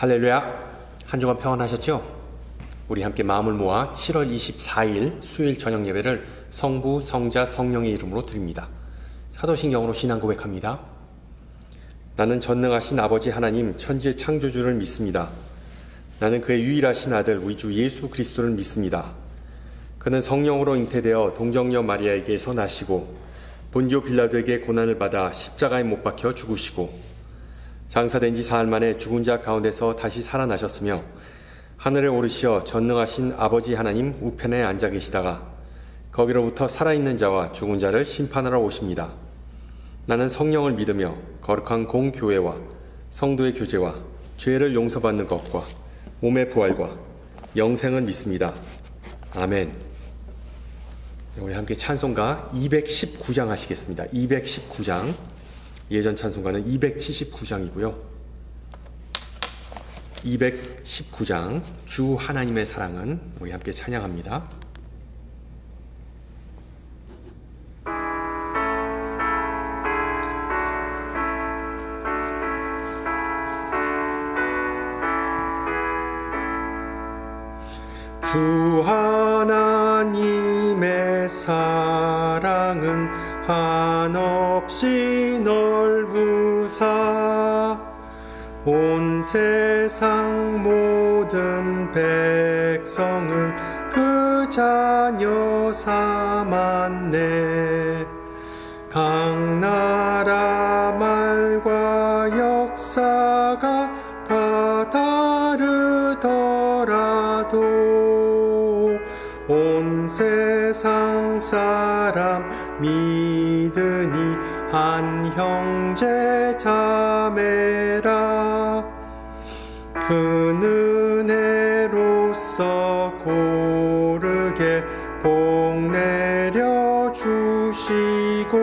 할렐루야! 한 주간 평안하셨죠? 우리 함께 마음을 모아 7월 24일 수요일 저녁 예배를 성부, 성자, 성령의 이름으로 드립니다. 사도신경으로 신앙 고백합니다. 나는 전능하신 아버지 하나님 천지의 창조주를 믿습니다. 나는 그의 유일하신 아들 우리 주 예수 그리스도를 믿습니다. 그는 성령으로 잉태되어 동정녀 마리아에게서 나시고 본디오 빌라도에게 고난을 받아 십자가에 못 박혀 죽으시고 장사된 지 사흘 만에 죽은 자 가운데서 다시 살아나셨으며 하늘에 오르시어 전능하신 아버지 하나님 우편에 앉아 계시다가 거기로부터 살아있는 자와 죽은 자를 심판하러 오십니다. 나는 성령을 믿으며 거룩한 공교회와 성도의 교제와 죄를 용서받는 것과 몸의 부활과 영생을 믿습니다. 아멘. 우리 함께 찬송가 219장 하시겠습니다. 219장. 예전 찬송가는 279장이고요. 219장 주 하나님의 사랑은 우리 함께 찬양합니다. 주 하나님의 사랑은 한없이 넓으사 온 세상 모든 백성을 그 자녀 삼았네. 각 나라 말과 역사가 다 다르더라도 온 세상 사람 믿으니 한 형제 자매라. 그 은혜로서 고르게 복 내려 주시고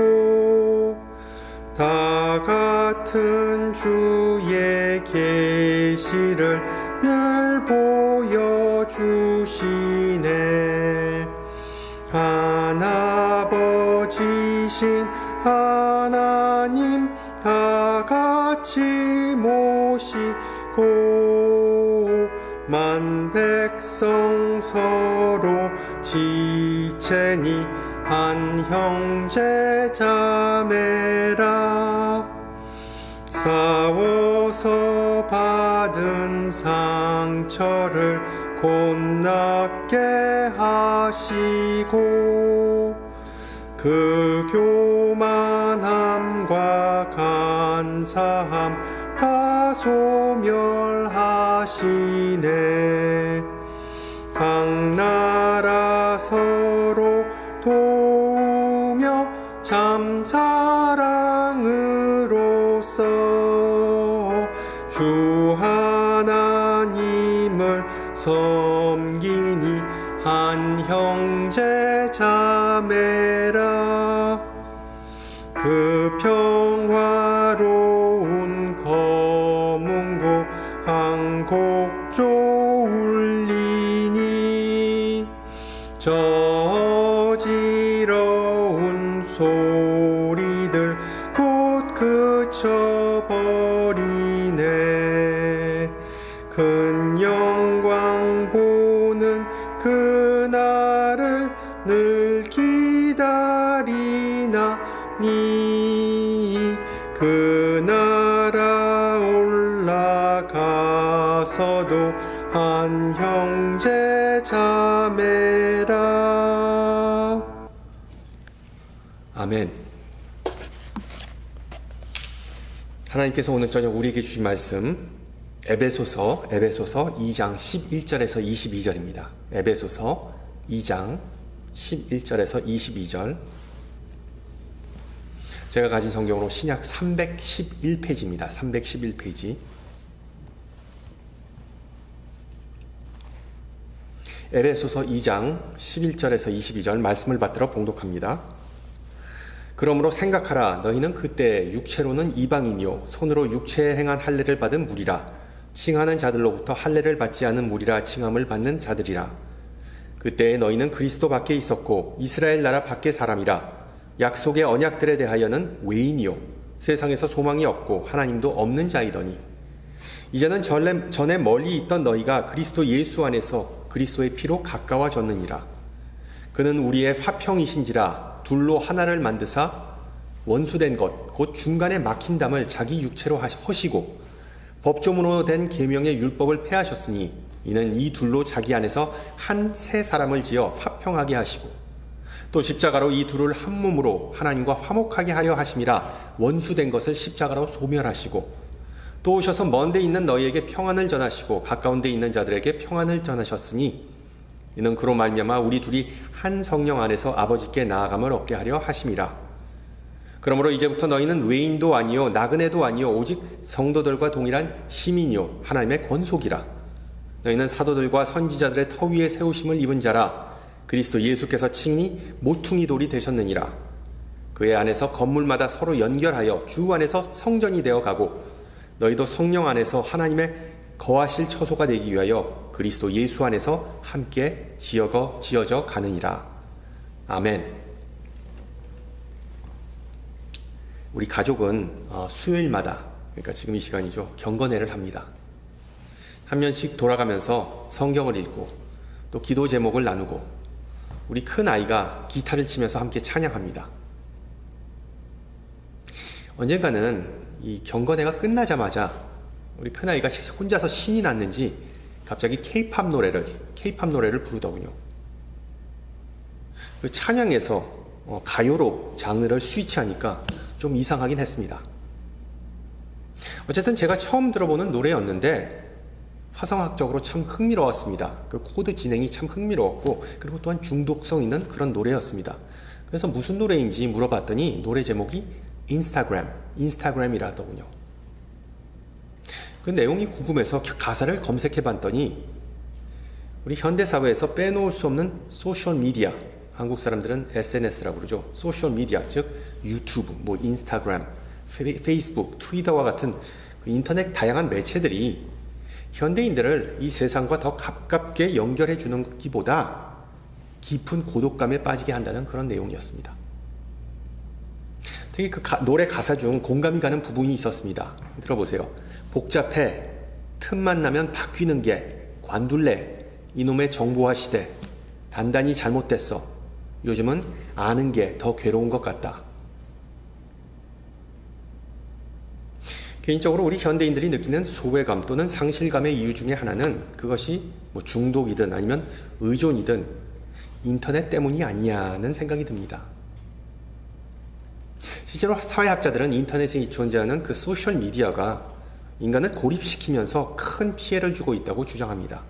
다 같은 주의 계시를 늘 보여주시네. 하나버지신 하나님 다 같이 모시고 만 백성 서로 지체니 한 형제 자매라. 싸워서 받은 상처를 곧낫게 하시고 그 교만함과 간사함 다 소멸하시네. 각 나라 서로 도우며 참 사랑으로서 주 하나님을 섬기니 한 형제 자매라. 그 평화로운 검은고 한 곡조 울리니 저 어지러운 소리들 곧 그쳐버리네. 큰 영광 보는 그날을 늘 기다리나니 그 나라 올라가서도 한 형제 자매라. 아멘. 하나님께서 오늘 저녁 우리에게 주신 말씀 에베소서 2장 11절에서 22절입니다. 에베소서 2장 11절에서 22절. 제가 가진 성경으로 신약 311페이지입니다. 311페이지. 에베소서 2장 11절에서 22절 말씀을 받들어 봉독합니다. 그러므로 생각하라. 너희는 그때 육체로는 이방인이요 손으로 육체에 행한 할례를 받은 무리라. 칭하는 자들로부터 할례를 받지 않은 무리라 칭함을 받는 자들이라. 그때에 너희는 그리스도 밖에 있었고 이스라엘 나라 밖의 사람이라. 약속의 언약들에 대하여는 외인이요 세상에서 소망이 없고 하나님도 없는 자이더니 이제는 전에 멀리 있던 너희가 그리스도 예수 안에서 그리스도의 피로 가까워졌느니라. 그는 우리의 화평이신지라 둘로 하나를 만드사 원수된 것 곧 중간에 막힌 담을 자기 육체로 하시고 법조문으로 된 계명의 율법을 폐하셨으니 이는 이 둘로 자기 안에서 한 새 사람을 지어 화평하게 하시고 또 십자가로 이 둘을 한 몸으로 하나님과 화목하게 하려 하심이라. 원수된 것을 십자가로 소멸하시고 또 오셔서 먼 데 있는 너희에게 평안을 전하시고 가까운 데 있는 자들에게 평안을 전하셨으니 이는 그로 말미암아 우리 둘이 한 성령 안에서 아버지께 나아감을 얻게 하려 하심이라. 그러므로 이제부터 너희는 외인도 아니요 나그네도 아니요 오직 성도들과 동일한 시민이요 하나님의 권속이라. 너희는 사도들과 선지자들의 터 위에 세우심을 입은 자라. 그리스도 예수께서 친히 모퉁이 돌이 되셨느니라. 그의 안에서 건물마다 서로 연결하여 주 안에서 성전이 되어 가고 너희도 성령 안에서 하나님의 거하실 처소가 되기 위하여 그리스도 예수 안에서 함께 지어져 가느니라. 아멘. 우리 가족은 수요일마다, 그러니까 지금 이 시간이죠, 경건회를 합니다. 한 면씩 돌아가면서 성경을 읽고 또 기도 제목을 나누고 우리 큰 아이가 기타를 치면서 함께 찬양합니다. 언젠가는 이 경건회가 끝나자마자 우리 큰 아이가 혼자서 신이 났는지 갑자기 케이팝 노래를 부르더군요. 그 찬양에서 가요로 장르를 스위치하니까 좀 이상하긴 했습니다. 어쨌든 제가 처음 들어보는 노래였는데 화성학적으로 참 흥미로웠습니다. 그 코드 진행이 참 흥미로웠고 그리고 또한 중독성 있는 그런 노래였습니다. 그래서 무슨 노래인지 물어봤더니 노래 제목이 인스타그램이라더군요. 그 내용이 궁금해서 가사를 검색해봤더니 우리 현대사회에서 빼놓을 수 없는 소셜미디어, 한국 사람들은 SNS라고 그러죠. 소셜미디어, 즉 유튜브, 인스타그램, 페이스북, 트위터와 같은 그 인터넷 다양한 매체들이 현대인들을 이 세상과 더 가깝게 연결해 주는 기보다 깊은 고독감에 빠지게 한다는 그런 내용이었습니다. 특히 그 노래 가사 중 공감이 가는 부분이 있었습니다. 들어보세요. 복잡해, 틈만 나면 바뀌는 게 관둘래, 이놈의 정보화 시대, 단단히 잘못됐어, 요즘은 아는 게 더 괴로운 것 같다. 개인적으로 우리 현대인들이 느끼는 소외감 또는 상실감의 이유 중에 하나는 그것이 중독이든 아니면 의존이든 인터넷 때문이 아니냐는 생각이 듭니다. 실제로 사회학자들은 인터넷에 존재하는 그 소셜미디어가 인간을 고립시키면서 큰 피해를 주고 있다고 주장합니다.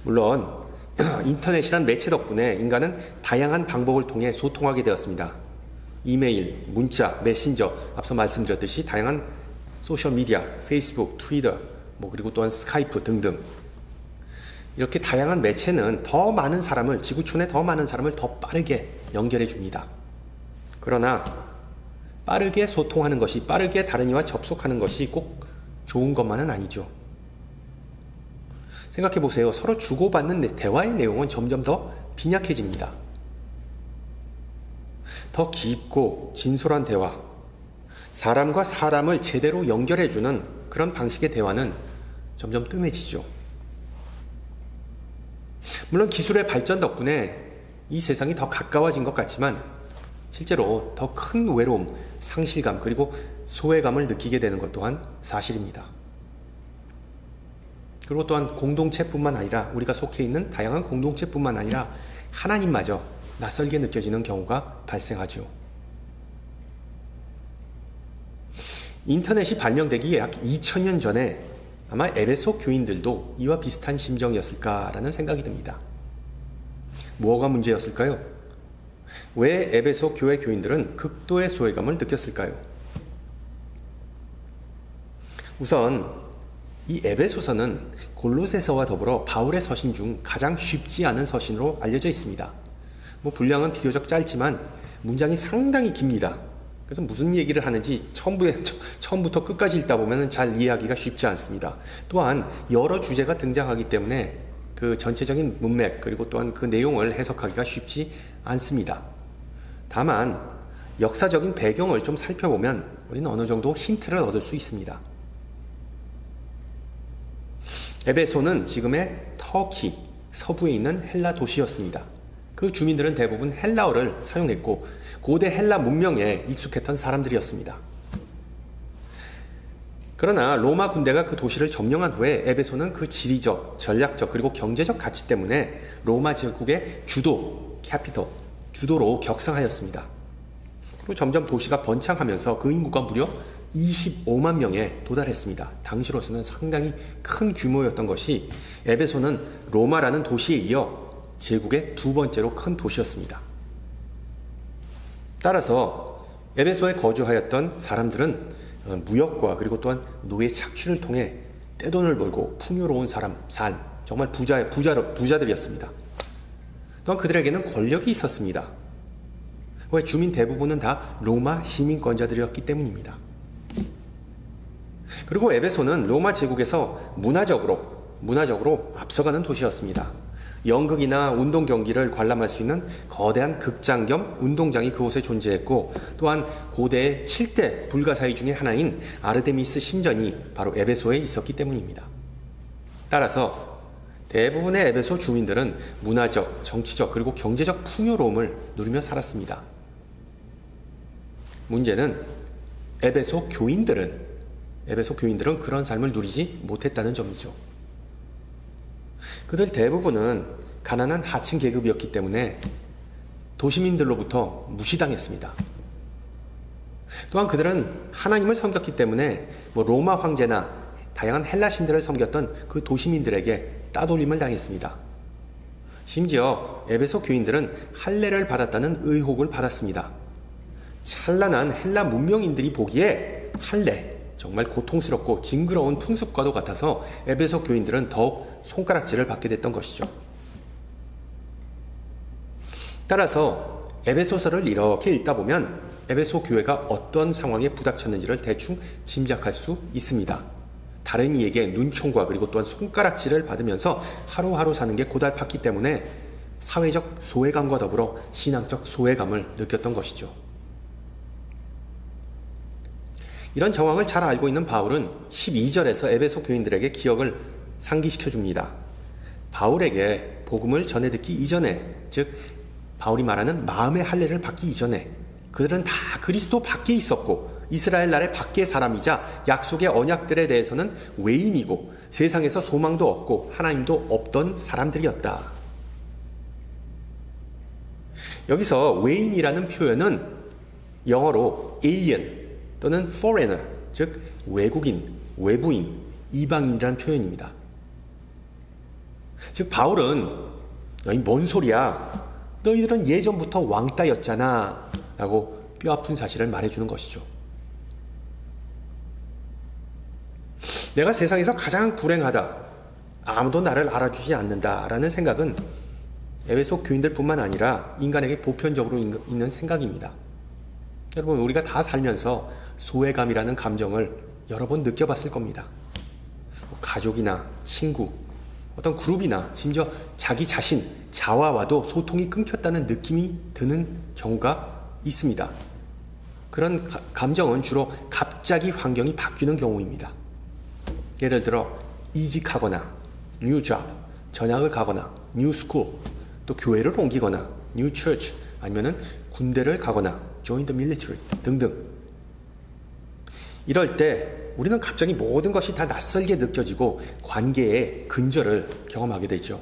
물론 인터넷이란 매체 덕분에 인간은 다양한 방법을 통해 소통하게 되었습니다. 이메일, 문자, 메신저, 앞서 말씀드렸듯이 다양한 소셜미디어, 페이스북, 트위터, 그리고 또한 스카이프 등등 이렇게 다양한 매체는 더 많은 사람을, 지구촌의 더 많은 사람을 더 빠르게 연결해 줍니다. 그러나 빠르게 소통하는 것이, 빠르게 다른 이와 접속하는 것이 꼭 좋은 것만은 아니죠. 생각해 보세요. 서로 주고받는 대화의 내용은 점점 더 빈약해집니다. 더 깊고 진솔한 대화, 사람과 사람을 제대로 연결해주는 그런 방식의 대화는 점점 뜸해지죠. 물론 기술의 발전 덕분에 이 세상이 더 가까워진 것 같지만 실제로 더 큰 외로움, 상실감 그리고 소외감을 느끼게 되는 것 또한 사실입니다. 그리고 또한 공동체뿐만 아니라 우리가 속해 있는 다양한 공동체뿐만 아니라 하나님마저 낯설게 느껴지는 경우가 발생하죠. 인터넷이 발명되기 약 2000년 전에 아마 에베소 교인들도 이와 비슷한 심정이었을까라는 생각이 듭니다. 무엇가 문제였을까요? 왜 에베소 교회 교인들은 극도의 소외감을 느꼈을까요? 우선 이 에베소서는 골로새서와 더불어 바울의 서신 중 가장 쉽지 않은 서신으로 알려져 있습니다. 분량은 비교적 짧지만 문장이 상당히 깁니다. 그래서 무슨 얘기를 하는지 처음부터 끝까지 읽다 보면 잘 이해하기가 쉽지 않습니다. 또한 여러 주제가 등장하기 때문에 그 전체적인 문맥 그리고 또한 그 내용을 해석하기가 쉽지 않습니다. 다만 역사적인 배경을 좀 살펴보면 우리는 어느 정도 힌트를 얻을 수 있습니다. 에베소는 지금의 터키 서부에 있는 헬라 도시였습니다. 그 주민들은 대부분 헬라어를 사용했고 고대 헬라 문명에 익숙했던 사람들이었습니다. 그러나 로마 군대가 그 도시를 점령한 후에 에베소는 그 지리적, 전략적 그리고 경제적 가치 때문에 로마 제국의 주도로 격상하였습니다. 그리고 점점 도시가 번창하면서 그 인구가 무려 25만 명에 도달했습니다. 당시로서는 상당히 큰 규모였던 것이 에베소는 로마라는 도시에 이어 제국의 두 번째로 큰 도시였습니다. 따라서 에베소에 거주하였던 사람들은 무역과 그리고 또한 노예 착취를 통해 떼돈을 벌고 풍요로운 삶, 정말 부자들이었습니다. 또한 그들에게는 권력이 있었습니다. 왜? 주민 대부분은 다 로마 시민권자들이었기 때문입니다. 그리고 에베소는 로마 제국에서 문화적으로 앞서가는 도시였습니다. 연극이나 운동 경기를 관람할 수 있는 거대한 극장 겸 운동장이 그곳에 존재했고, 또한 고대의 7대 불가사의 중에 하나인 아르데미스 신전이 바로 에베소에 있었기 때문입니다. 따라서 대부분의 에베소 주민들은 문화적, 정치적 그리고 경제적 풍요로움을 누리며 살았습니다. 문제는 에베소 교인들은 그런 삶을 누리지 못했다는 점이죠. 그들 대부분은 가난한 하층 계급이었기 때문에 도시민들로부터 무시당했습니다. 또한 그들은 하나님을 섬겼기 때문에 로마 황제나 다양한 헬라 신들을 섬겼던 그 도시민들에게 따돌림을 당했습니다. 심지어 에베소 교인들은 할례를 받았다는 의혹을 받았습니다. 찬란한 헬라 문명인들이 보기에 할례, 정말 고통스럽고 징그러운 풍습과도 같아서 에베소 교인들은 더욱 손가락질을 받게 됐던 것이죠. 따라서 에베소서를 이렇게 읽다 보면 에베소 교회가 어떤 상황에 부닥쳤는지를 대충 짐작할 수 있습니다. 다른 이에게 눈총과 그리고 또한 손가락질을 받으면서 하루하루 사는 게 고달팠기 때문에 사회적 소외감과 더불어 신앙적 소외감을 느꼈던 것이죠. 이런 정황을 잘 알고 있는 바울은 12절에서 에베소 교인들에게 기억을 상기시켜줍니다. 바울에게 복음을 전해 듣기 이전에, 즉 바울이 말하는 마음의 할례를 받기 이전에 그들은 다 그리스도 밖에 있었고 이스라엘 나라의 밖의 사람이자 약속의 언약들에 대해서는 외인이고 세상에서 소망도 없고 하나님도 없던 사람들이었다. 여기서 외인이라는 표현은 영어로 alien 또는 foreigner, 즉 외국인, 외부인, 이방인이라는 표현입니다. 즉 바울은 너희 뭔 소리야? 너희들은 예전부터 왕따였잖아 라고 뼈아픈 사실을 말해주는 것이죠. 내가 세상에서 가장 불행하다, 아무도 나를 알아주지 않는다 라는 생각은 에베소 교인들뿐만 아니라 인간에게 보편적으로 있는 생각입니다. 여러분, 우리가 다 살면서 소외감이라는 감정을 여러 번 느껴봤을 겁니다. 가족이나 친구, 어떤 그룹이나 심지어 자기 자신, 자아와도 소통이 끊겼다는 느낌이 드는 경우가 있습니다. 그런 감정은 주로 갑자기 환경이 바뀌는 경우입니다. 예를 들어 이직하거나 new job, 전학을 가거나 new school, 또 교회를 옮기거나 new church, 아니면은 군대를 가거나 join the military 등등. 이럴 때 우리는 갑자기 모든 것이 다 낯설게 느껴지고 관계의 근절을 경험하게 되죠.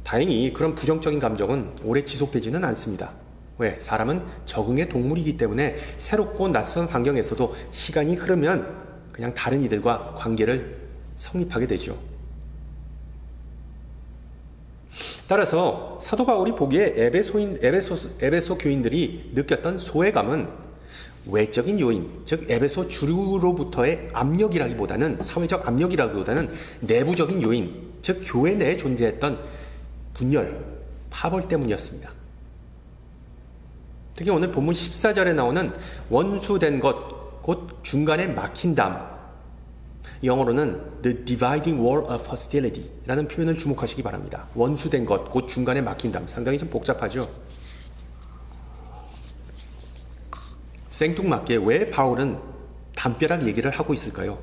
다행히 그런 부정적인 감정은 오래 지속되지는 않습니다. 왜? 사람은 적응의 동물이기 때문에 새롭고 낯선 환경에서도 시간이 흐르면 그냥 다른 이들과 관계를 성립하게 되죠. 따라서 사도 바울이 보기에 에베소 교인들이 느꼈던 소외감은 외적인 요인, 즉 에베소 주류로부터의 압력이라기보다는, 사회적 압력이라기보다는 내부적인 요인, 즉 교회 내에 존재했던 분열, 파벌 때문이었습니다. 특히 오늘 본문 14절에 나오는 원수된 것, 곧 중간에 막힌 담, 영어로는 the dividing wall of hostility 라는 표현을 주목하시기 바랍니다. 원수된 것, 곧 중간에 막힌 담, 상당히 좀 복잡하죠. 생뚱맞게 왜 바울은 담벼락 얘기를 하고 있을까요?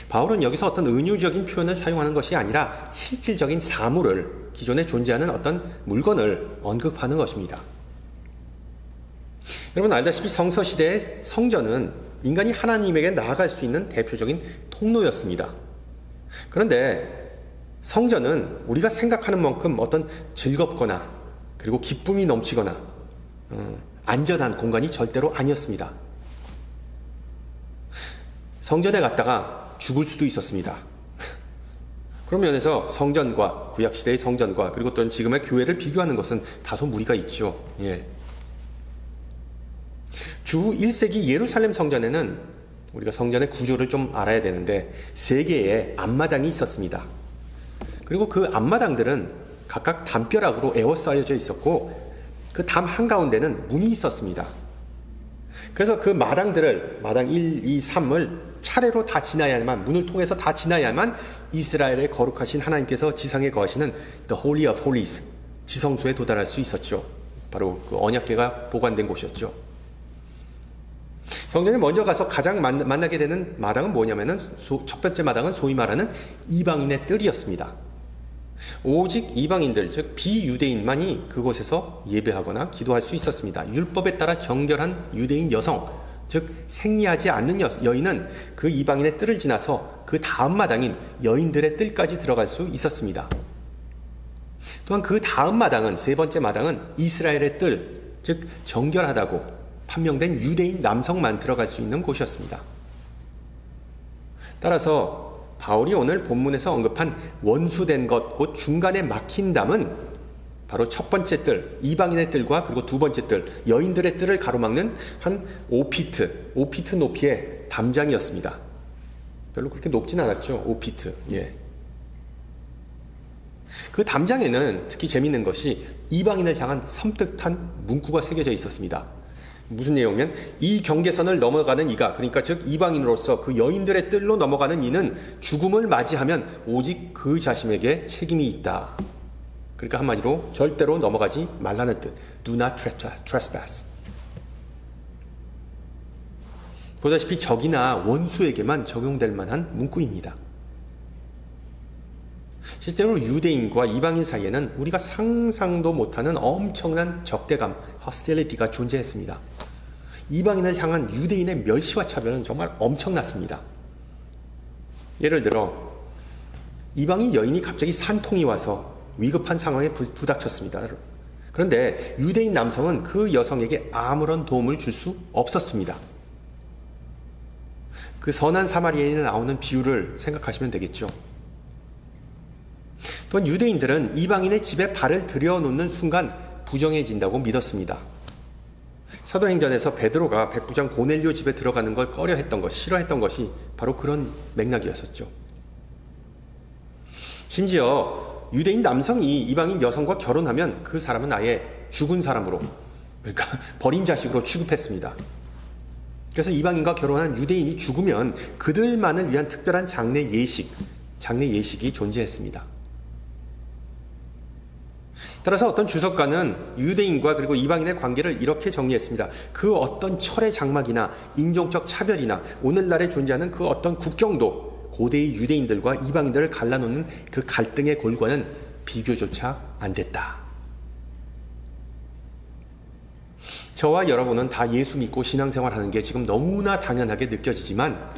바울은 여기서 어떤 은유적인 표현을 사용하는 것이 아니라 실질적인 사물을, 기존에 존재하는 어떤 물건을 언급하는 것입니다. 여러분 알다시피 성서시대의 성전은 인간이 하나님에게 나아갈 수 있는 대표적인 통로였습니다. 그런데 성전은 우리가 생각하는 만큼 어떤 즐겁거나 그리고 기쁨이 넘치거나 안전한 공간이 절대로 아니었습니다. 성전에 갔다가 죽을 수도 있었습니다. 그런 면에서 성전과 구약시대의 성전과 그리고 또 지금의 교회를 비교하는 것은 다소 무리가 있죠. 예. 주 1세기 예루살렘 성전에는 우리가 성전의 구조를 좀 알아야 되는데 3개의 앞마당이 있었습니다. 그리고 그 앞마당들은 각각 담벼락으로 에워싸여져 있었고 그 담 한가운데는 문이 있었습니다. 그래서 그 마당들을 마당 1, 2, 3을 차례로 다 지나야만, 문을 통해서 다 지나야만 이스라엘의 거룩하신 하나님께서 지상에 거하시는 The Holy of Holies, 지성소에 도달할 수 있었죠. 바로 그 언약궤가 보관된 곳이었죠. 성전에 먼저 가서 가장 만나게 되는 마당은 뭐냐면은 첫 번째 마당은 소위 말하는 이방인의 뜰이었습니다. 오직 이방인들, 즉 비유대인만이 그곳에서 예배하거나 기도할 수 있었습니다. 율법에 따라 정결한 유대인 여성, 즉 생리하지 않는 여인은 그 이방인의 뜰을 지나서 그 다음 마당인 여인들의 뜰까지 들어갈 수 있었습니다. 또한 그 다음 마당은, 세 번째 마당은 이스라엘의 뜰, 즉 정결하다고 판명된 유대인 남성만 들어갈 수 있는 곳이었습니다. 따라서 바울이 오늘 본문에서 언급한 원수된 것, 곧 중간에 막힌 담은 바로 첫 번째 뜰, 이방인의 뜰과 그리고 두 번째 뜰, 여인들의 뜰을 가로막는 한 5피트 높이의 담장이었습니다. 별로 그렇게 높진 않았죠. 5피트. 예. 그 담장에는 특히 재미있는 것이 이방인을 향한 섬뜩한 문구가 새겨져 있었습니다. 무슨 내용이면 이 경계선을 넘어가는 이가, 그러니까 즉 이방인으로서 그 여인들의 뜰로 넘어가는 이는 죽음을 맞이하면 오직 그 자신에게 책임이 있다. 그러니까 한마디로 절대로 넘어가지 말라는 뜻. Do not trespass. 보다시피 적이나 원수에게만 적용될 만한 문구입니다. 실제로 유대인과 이방인 사이에는 우리가 상상도 못하는 엄청난 적대감, hostility가 존재했습니다. 이방인을 향한 유대인의 멸시와 차별은 정말 엄청났습니다. 예를 들어 이방인 여인이 갑자기 산통이 와서 위급한 상황에 부닥쳤습니다. 그런데 유대인 남성은 그 여성에게 아무런 도움을 줄 수 없었습니다. 그 선한 사마리아인에 나오는 비유를 생각하시면 되겠죠. 또한 유대인들은 이방인의 집에 발을 들여놓는 순간 부정해진다고 믿었습니다. 사도행전에서 베드로가 백부장 고넬료 집에 들어가는 걸 꺼려했던 것, 싫어했던 것이 바로 그런 맥락이었었죠. 심지어 유대인 남성이 이방인 여성과 결혼하면 그 사람은 아예 죽은 사람으로, 그러니까 버린 자식으로 취급했습니다. 그래서 이방인과 결혼한 유대인이 죽으면 그들만을 위한 특별한 장례 예식이 존재했습니다. 따라서 어떤 주석가는 유대인과 그리고 이방인의 관계를 이렇게 정리했습니다. 그 어떤 철의 장막이나 인종적 차별이나 오늘날에 존재하는 그 어떤 국경도 고대의 유대인들과 이방인들을 갈라놓는 그 갈등의 골과는 비교조차 안 됐다. 저와 여러분은 다 예수 믿고 신앙생활하는 게 지금 너무나 당연하게 느껴지지만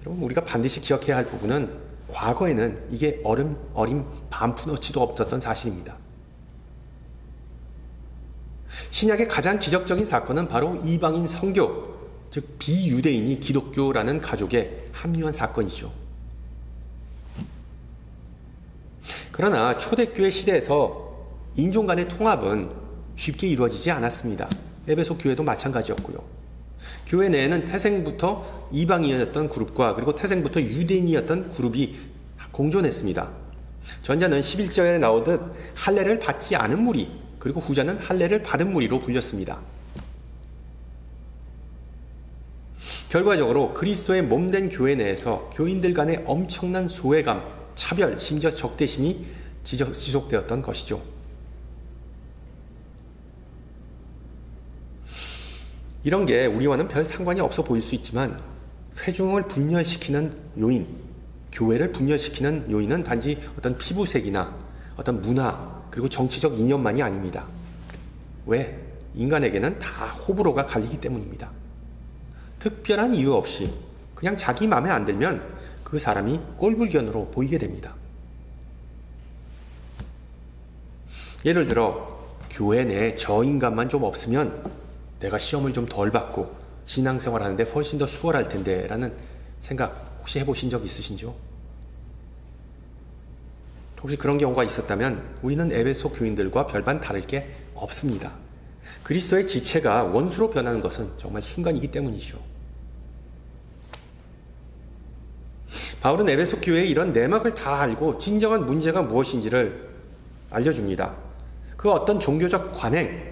여러분 우리가 반드시 기억해야 할 부분은 과거에는 이게 어림 반푼어치도 없었던 사실입니다. 신약의 가장 기적적인 사건은 바로 이방인 선교, 즉 비유대인이 기독교라는 가족에 합류한 사건이죠. 그러나 초대교회 시대에서 인종 간의 통합은 쉽게 이루어지지 않았습니다. 에베소 교회도 마찬가지였고요. 교회 내에는 태생부터 이방인이었던 그룹과 그리고 태생부터 유대인이었던 그룹이 공존했습니다. 전자는 11절에 나오듯 할례를 받지 않은 무리, 그리고 후자는 할례를 받은 무리로 불렸습니다. 결과적으로 그리스도의 몸된 교회 내에서 교인들 간의 엄청난 소외감, 차별, 심지어 적대심이 지속되었던 것이죠. 이런 게 우리와는 별 상관이 없어 보일 수 있지만 회중을 분열시키는 요인, 교회를 분열시키는 요인은 단지 어떤 피부색이나 어떤 문화 그리고 정치적 이념만이 아닙니다. 왜? 인간에게는 다 호불호가 갈리기 때문입니다. 특별한 이유 없이 그냥 자기 마음에 안 들면 그 사람이 꼴불견으로 보이게 됩니다. 예를 들어 교회 내에 저 인간만 좀 없으면 내가 시험을 좀 덜 받고 신앙생활 하는데 훨씬 더 수월할 텐데 라는 생각 혹시 해보신 적 있으신지요? 혹시 그런 경우가 있었다면 우리는 에베소 교인들과 별반 다를 게 없습니다. 그리스도의 지체가 원수로 변하는 것은 정말 순간이기 때문이죠. 바울은 에베소 교회의 이런 내막을 다 알고 진정한 문제가 무엇인지를 알려줍니다. 그 어떤 종교적 관행,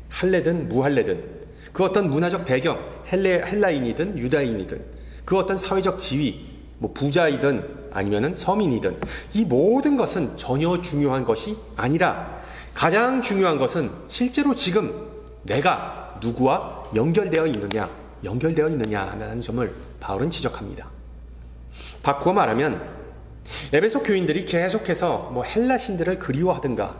할례든 무할례든, 그 어떤 문화적 배경, 헬라인이든 유다인이든, 그 어떤 사회적 지위, 부자이든 아니면은 서민이든, 이 모든 것은 전혀 중요한 것이 아니라 가장 중요한 것은 실제로 지금 내가 누구와 연결되어 있느냐라는 점을 바울은 지적합니다. 바꾸어 말하면 에베소 교인들이 계속해서 헬라 신들을 그리워하든가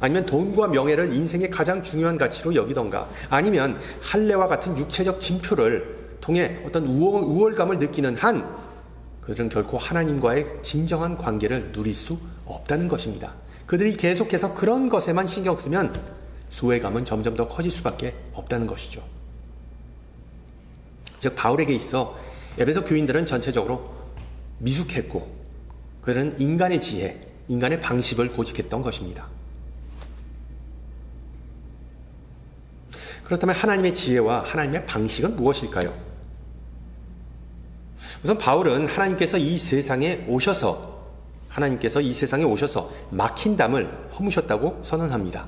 아니면 돈과 명예를 인생의 가장 중요한 가치로 여기던가 아니면 할례와 같은 육체적 징표를 통해 어떤 우월감을 느끼는 한 그들은 결코 하나님과의 진정한 관계를 누릴 수 없다는 것입니다. 그들이 계속해서 그런 것에만 신경 쓰면 소외감은 점점 더 커질 수밖에 없다는 것이죠. 즉 바울에게 있어 에베소 교인들은 전체적으로 미숙했고 그들은 인간의 지혜, 인간의 방식을 고집했던 것입니다. 그렇다면 하나님의 지혜와 하나님의 방식은 무엇일까요? 우선 바울은 하나님께서 이 세상에 오셔서 막힌 담을 허무셨다고 선언합니다.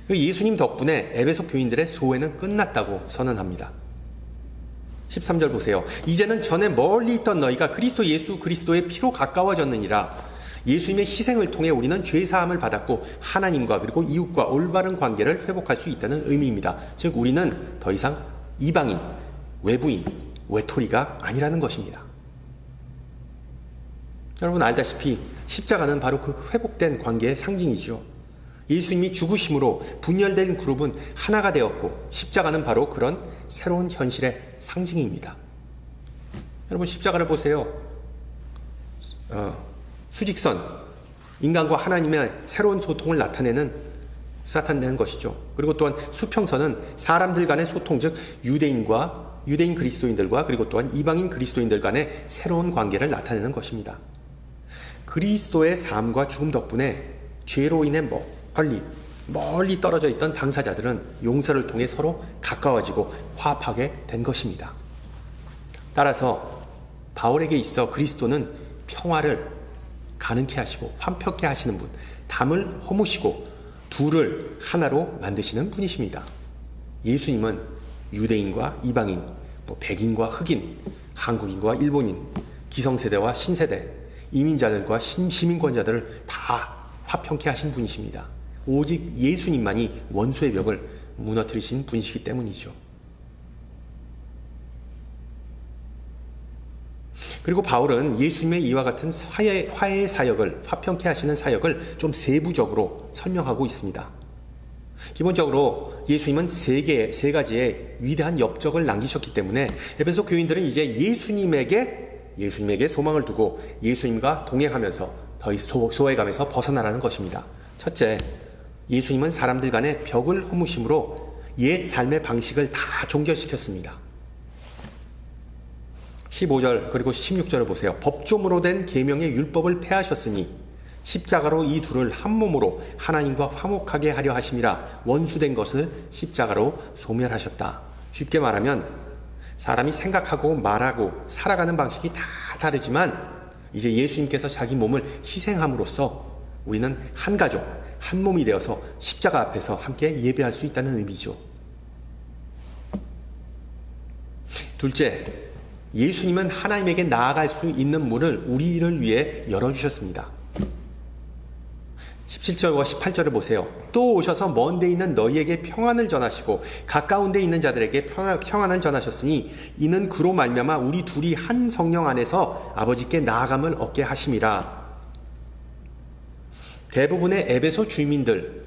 예수님 덕분에 에베소 교인들의 소외는 끝났다고 선언합니다. 13절 보세요. 이제는 전에 멀리 있던 너희가 그리스도 예수 그리스도의 피로 가까워졌느니라. 예수님의 희생을 통해 우리는 죄사함을 받았고 하나님과 그리고 이웃과 올바른 관계를 회복할 수 있다는 의미입니다. 즉 우리는 더 이상 이방인, 외부인, 외톨이가 아니라는 것입니다. 여러분 알다시피 십자가는 바로 그 회복된 관계의 상징이죠. 예수님이 죽으심으로 분열된 그룹은 하나가 되었고 십자가는 바로 그런 새로운 현실의 상징입니다. 여러분 십자가를 보세요. 수직선, 인간과 하나님의 새로운 소통을 나타내는 것이죠. 그리고 또한 수평선은 사람들 간의 소통, 즉 유대인 그리스도인들과 그리고 또한 이방인 그리스도인들 간의 새로운 관계를 나타내는 것입니다. 그리스도의 삶과 죽음 덕분에 죄로 인해 멀리 떨어져 있던 당사자들은 용서를 통해 서로 가까워지고 화합하게 된 것입니다. 따라서 바울에게 있어 그리스도는 평화를 가능케 하시고 화평케 하시는 분, 담을 허무시고 둘을 하나로 만드시는 분이십니다. 예수님은 유대인과 이방인, 백인과 흑인, 한국인과 일본인, 기성세대와 신세대, 이민자들과 시민권자들을 다 화평케 하신 분이십니다. 오직 예수님만이 원수의 벽을 무너뜨리신 분이시기 때문이죠. 그리고 바울은 예수님의 이와 같은 화해의 사역을, 화평케 하시는 사역을 좀 세부적으로 설명하고 있습니다. 기본적으로 예수님은 세 가지의 위대한 업적을 남기셨기 때문에 에베소 교인들은 이제 예수님에게 소망을 두고 예수님과 동행하면서 더 소외감에서 벗어나라는 것입니다. 첫째, 예수님은 사람들 간의 벽을 허무심으로 옛 삶의 방식을 다 종결시켰습니다. 15절 그리고 16절을 보세요. 법조문으로 된 계명의 율법을 폐하셨으니 십자가로 이 둘을 한 몸으로 하나님과 화목하게 하려 하심이라. 원수된 것을 십자가로 소멸하셨다. 쉽게 말하면 사람이 생각하고 말하고 살아가는 방식이 다 다르지만 이제 예수님께서 자기 몸을 희생함으로써 우리는 한 가족, 한 몸이 되어서 십자가 앞에서 함께 예배할 수 있다는 의미죠. 둘째, 예수님은 하나님에게 나아갈 수 있는 문을 우리를 위해 열어주셨습니다. 17절과 18절을 보세요. 또 오셔서 먼 데 있는 너희에게 평안을 전하시고 가까운 데 있는 자들에게 평안을 전하셨으니 이는 그로 말미암아 우리 둘이 한 성령 안에서 아버지께 나아감을 얻게 하심이라. 대부분의 에베소 주민들,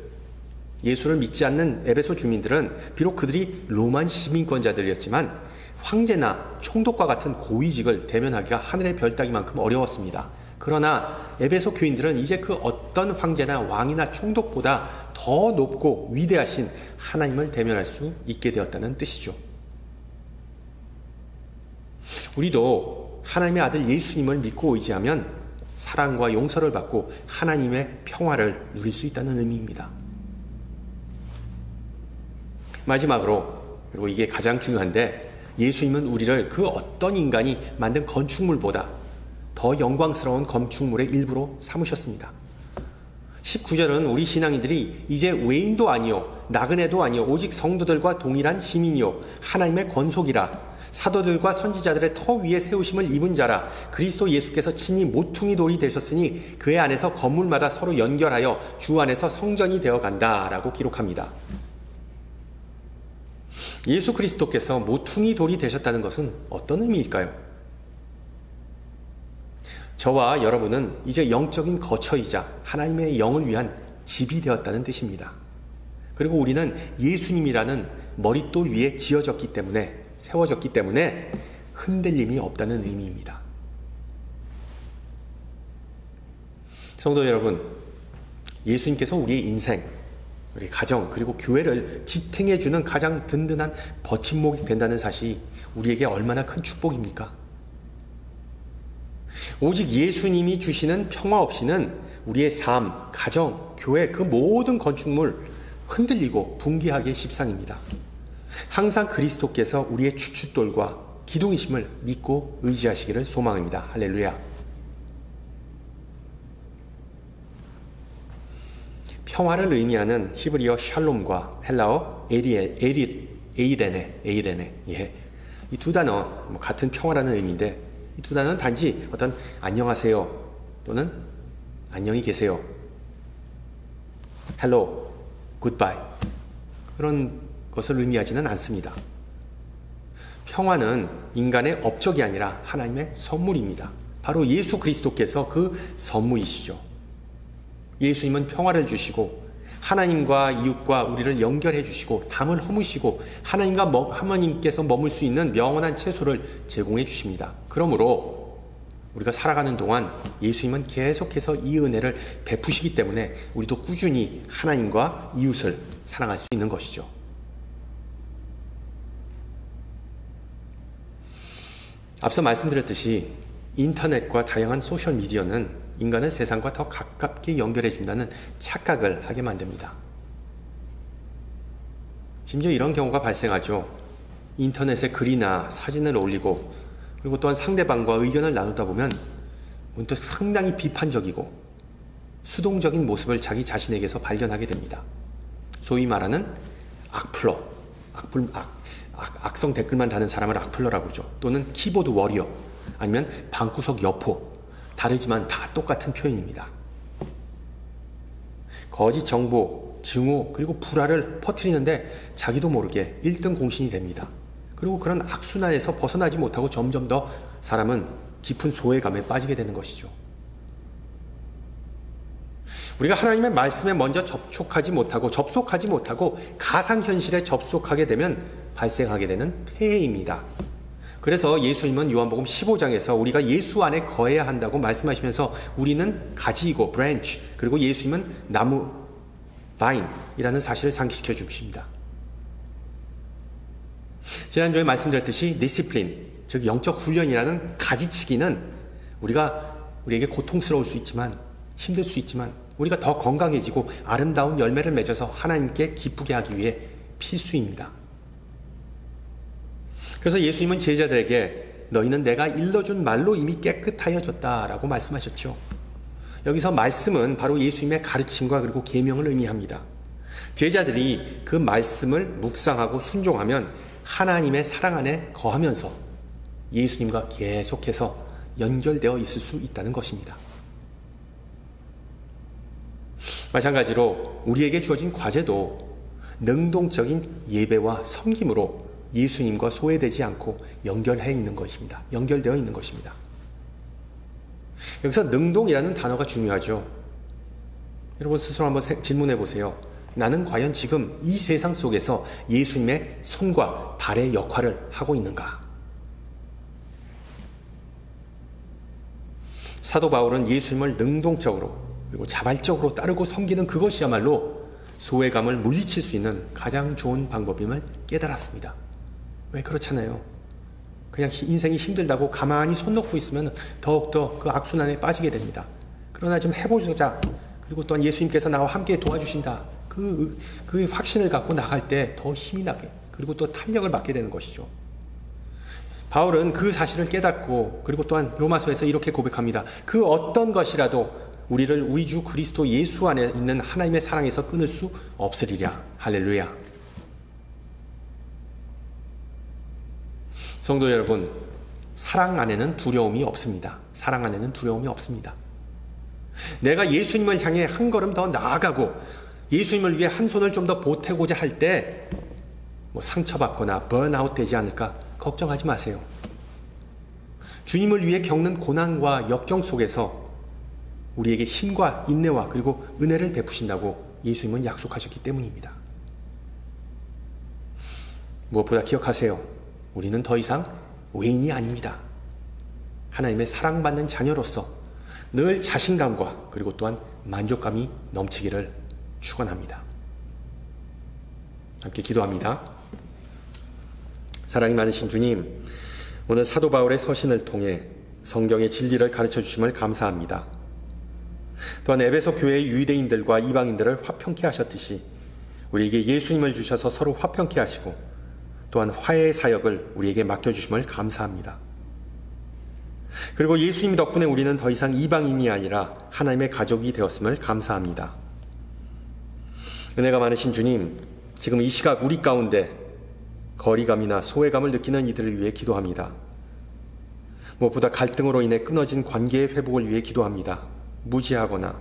예수를 믿지 않는 에베소 주민들은 비록 그들이 로만 시민권자들이었지만 황제나 총독과 같은 고위직을 대면하기가 하늘의 별 따기만큼 어려웠습니다. 그러나 에베소 교인들은 이제 그 어떤 황제나 왕이나 총독보다 더 높고 위대하신 하나님을 대면할 수 있게 되었다는 뜻이죠. 우리도 하나님의 아들 예수님을 믿고 의지하면 사랑과 용서를 받고 하나님의 평화를 누릴 수 있다는 의미입니다. 마지막으로, 그리고 이게 가장 중요한데, 예수님은 우리를 그 어떤 인간이 만든 건축물보다 더 영광스러운 건축물의 일부로 삼으셨습니다. 19절은 우리 신앙인들이 이제 외인도 아니요 나그네도 아니요 오직 성도들과 동일한 시민이요 하나님의 권속이라, 사도들과 선지자들의 터 위에 세우심을 입은 자라, 그리스도 예수께서 친히 모퉁이 돌이 되셨으니 그의 안에서 건물마다 서로 연결하여 주 안에서 성전이 되어간다 라고 기록합니다. 예수 그리스도께서 모퉁이 돌이 되셨다는 것은 어떤 의미일까요? 저와 여러분은 이제 영적인 거처이자 하나님의 영을 위한 집이 되었다는 뜻입니다. 그리고 우리는 예수님이라는 머릿돌 위에 세워졌기 때문에 흔들림이 없다는 의미입니다. 성도 여러분, 예수님께서 우리의 인생, 우리 가정, 그리고 교회를 지탱해주는 가장 든든한 버팀목이 된다는 사실이 우리에게 얼마나 큰 축복입니까? 오직 예수님이 주시는 평화 없이는 우리의 삶, 가정, 교회, 그 모든 건축물 흔들리고 붕괴하기에 십상입니다. 항상 그리스도께서 우리의 주춧돌과 기둥이심을 믿고 의지하시기를 소망합니다. 할렐루야. 평화를 의미하는 히브리어 샬롬과 헬라어 에이레네, 이 두 단어 같은 평화라는 의미인데, 이 두 단어는 단지 어떤 안녕하세요 또는 안녕히 계세요, 헬로, 굿바이 그런 것을 의미하지는 않습니다. 평화는 인간의 업적이 아니라 하나님의 선물입니다. 바로 예수 그리스도께서 그 선물이시죠. 예수님은 평화를 주시고 하나님과 이웃과 우리를 연결해 주시고 담을 허무시고 하나님께서 머물 수 있는 명원한 채소를 제공해 주십니다. 그러므로 우리가 살아가는 동안 예수님은 계속해서 이 은혜를 베푸시기 때문에 우리도 꾸준히 하나님과 이웃을 사랑할 수 있는 것이죠. 앞서 말씀드렸듯이 인터넷과 다양한 소셜미디어는 인간을 세상과 더 가깝게 연결해준다는 착각을 하게 만듭니다. 심지어 이런 경우가 발생하죠. 인터넷에 글이나 사진을 올리고 그리고 또한 상대방과 의견을 나누다 보면 문득 상당히 비판적이고 수동적인 모습을 자기 자신에게서 발견하게 됩니다. 소위 말하는 악플러, 악성 댓글만 다는 사람을 악플러라고 하죠. 또는 키보드 워리어, 아니면 방구석 여포, 다르지만 다 똑같은 표현입니다. 거짓 정보, 증오, 그리고 불화를 퍼뜨리는데 자기도 모르게 1등 공신이 됩니다. 그리고 그런 악순환에서 벗어나지 못하고 점점 더 사람은 깊은 소외감에 빠지게 되는 것이죠. 우리가 하나님의 말씀에 먼저 접속하지 못하고 가상현실에 접속하게 되면 발생하게 되는 폐해입니다. 그래서 예수님은 요한복음 15장에서 우리가 예수 안에 거해야 한다고 말씀하시면서 우리는 가지이고 브랜치, 그리고 예수님은 나무 바인이라는 사실을 상기시켜 주십니다. 지난주에 말씀드렸듯이 디시플린, 즉 영적 훈련이라는 가지치기는 우리에게 고통스러울 수 있지만, 힘들 수 있지만 우리가 더 건강해지고 아름다운 열매를 맺어서 하나님께 기쁘게 하기 위해 필수입니다. 그래서 예수님은 제자들에게 너희는 내가 일러준 말로 이미 깨끗하여졌다 라고 말씀하셨죠. 여기서 말씀은 바로 예수님의 가르침과 그리고 계명을 의미합니다. 제자들이 그 말씀을 묵상하고 순종하면 하나님의 사랑 안에 거하면서 예수님과 계속해서 연결되어 있을 수 있다는 것입니다. 마찬가지로 우리에게 주어진 과제도 능동적인 예배와 섬김으로 예수님과 소외되지 않고 연결해 있는 것입니다. 연결되어 있는 것입니다. 여기서 능동이라는 단어가 중요하죠. 여러분 스스로 한번 질문해 보세요. 나는 과연 지금 이 세상 속에서 예수님의 손과 발의 역할을 하고 있는가? 사도 바울은 예수님을 능동적으로 그리고 자발적으로 따르고 섬기는 그것이야말로 소외감을 물리칠 수 있는 가장 좋은 방법임을 깨달았습니다. 왜 그렇잖아요. 그냥 인생이 힘들다고 가만히 손 놓고 있으면 더욱더 그 악순환에 빠지게 됩니다. 그러나 좀 해보자. 그리고 또한 예수님께서 나와 함께 도와주신다. 그 확신을 갖고 나갈 때 더 힘이 나게 그리고 또 탄력을 받게 되는 것이죠. 바울은 그 사실을 깨닫고 그리고 또한 로마서에서 이렇게 고백합니다. 그 어떤 것이라도 우리를 우리 주 그리스도 예수 안에 있는 하나님의 사랑에서 끊을 수 없으리라. 할렐루야. 성도 여러분, 사랑 안에는 두려움이 없습니다. 사랑 안에는 두려움이 없습니다. 내가 예수님을 향해 한 걸음 더 나아가고 예수님을 위해 한 손을 좀 더 보태고자 할 때 상처받거나 번아웃 되지 않을까 걱정하지 마세요. 주님을 위해 겪는 고난과 역경 속에서 우리에게 힘과 인내와 그리고 은혜를 베푸신다고 예수님은 약속하셨기 때문입니다. 무엇보다 기억하세요. 우리는 더 이상 외인이 아닙니다. 하나님의 사랑받는 자녀로서 늘 자신감과 그리고 또한 만족감이 넘치기를 축원합니다. 함께 기도합니다. 사랑이 많으신 주님, 오늘 사도 바울의 서신을 통해 성경의 진리를 가르쳐 주심을 감사합니다. 또한 에베소 교회의 유대인들과 이방인들을 화평케 하셨듯이 우리에게 예수님을 주셔서 서로 화평케 하시고 또한 화해의 사역을 우리에게 맡겨주심을 감사합니다. 그리고 예수님 덕분에 우리는 더 이상 이방인이 아니라 하나님의 가족이 되었음을 감사합니다. 은혜가 많으신 주님, 지금 이 시각 우리 가운데 거리감이나 소외감을 느끼는 이들을 위해 기도합니다. 무엇보다 갈등으로 인해 끊어진 관계의 회복을 위해 기도합니다. 무지하거나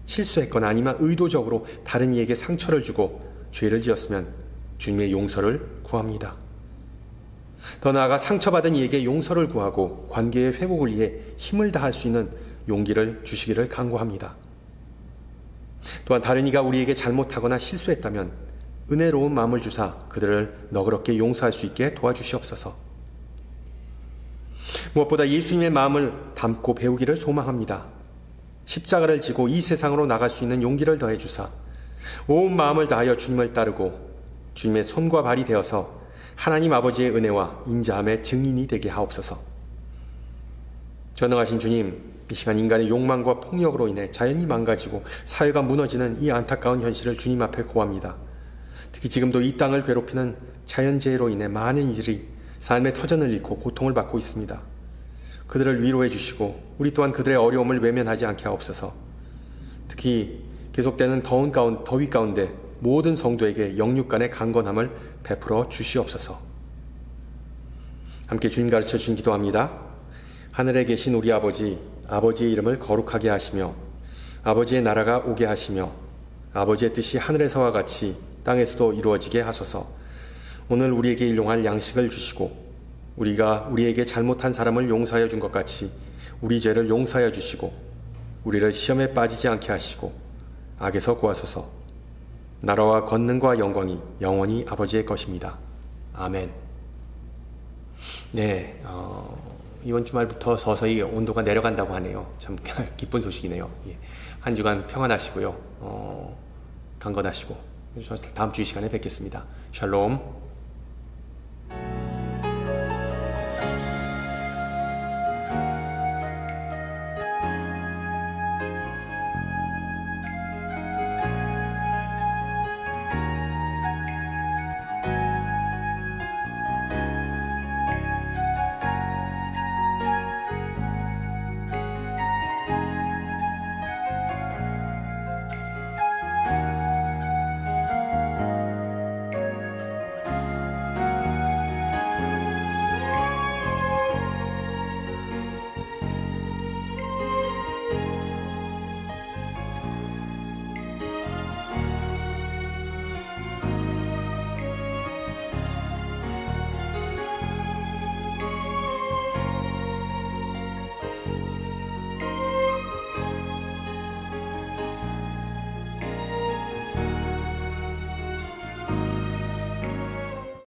실수했거나 아니면 의도적으로 다른 이에게 상처를 주고 죄를 지었으면 주님의 용서를 구합니다. 더 나아가 상처받은 이에게 용서를 구하고 관계의 회복을 위해 힘을 다할 수 있는 용기를 주시기를 간구합니다. 또한 다른 이가 우리에게 잘못하거나 실수했다면 은혜로운 마음을 주사 그들을 너그럽게 용서할 수 있게 도와주시옵소서. 무엇보다 예수님의 마음을 담고 배우기를 소망합니다. 십자가를 지고 이 세상으로 나갈 수 있는 용기를 더해 주사 온 마음을 다하여 주님을 따르고 주님의 손과 발이 되어서 하나님 아버지의 은혜와 인자함의 증인이 되게 하옵소서. 전능하신 주님, 이 시간 인간의 욕망과 폭력으로 인해 자연이 망가지고 사회가 무너지는 이 안타까운 현실을 주님 앞에 고합니다. 특히 지금도 이 땅을 괴롭히는 자연재해로 인해 많은 이들이 삶의 터전을 잃고 고통을 받고 있습니다. 그들을 위로해 주시고 우리 또한 그들의 어려움을 외면하지 않게 하옵소서. 특히 계속되는 더위 가운데 모든 성도에게 영육간의 강건함을 베풀어 주시옵소서. 함께 주님 가르쳐 주신 기도합니다. 하늘에 계신 우리 아버지, 아버지의 이름을 거룩하게 하시며 아버지의 나라가 오게 하시며 아버지의 뜻이 하늘에서와 같이 땅에서도 이루어지게 하소서. 오늘 우리에게 일용할 양식을 주시고 우리가 우리에게 잘못한 사람을 용서하여 준 것 같이 우리 죄를 용서하여 주시고 우리를 시험에 빠지지 않게 하시고 악에서 구하소서. 나라와 권능과 영광이 영원히 아버지의 것입니다. 아멘. 네, 이번 주말부터 서서히 온도가 내려간다고 하네요. 참 기쁜 소식이네요. 예. 한 주간 평안하시고요. 강건하시고 다음 주 이 시간에 뵙겠습니다. 샬롬.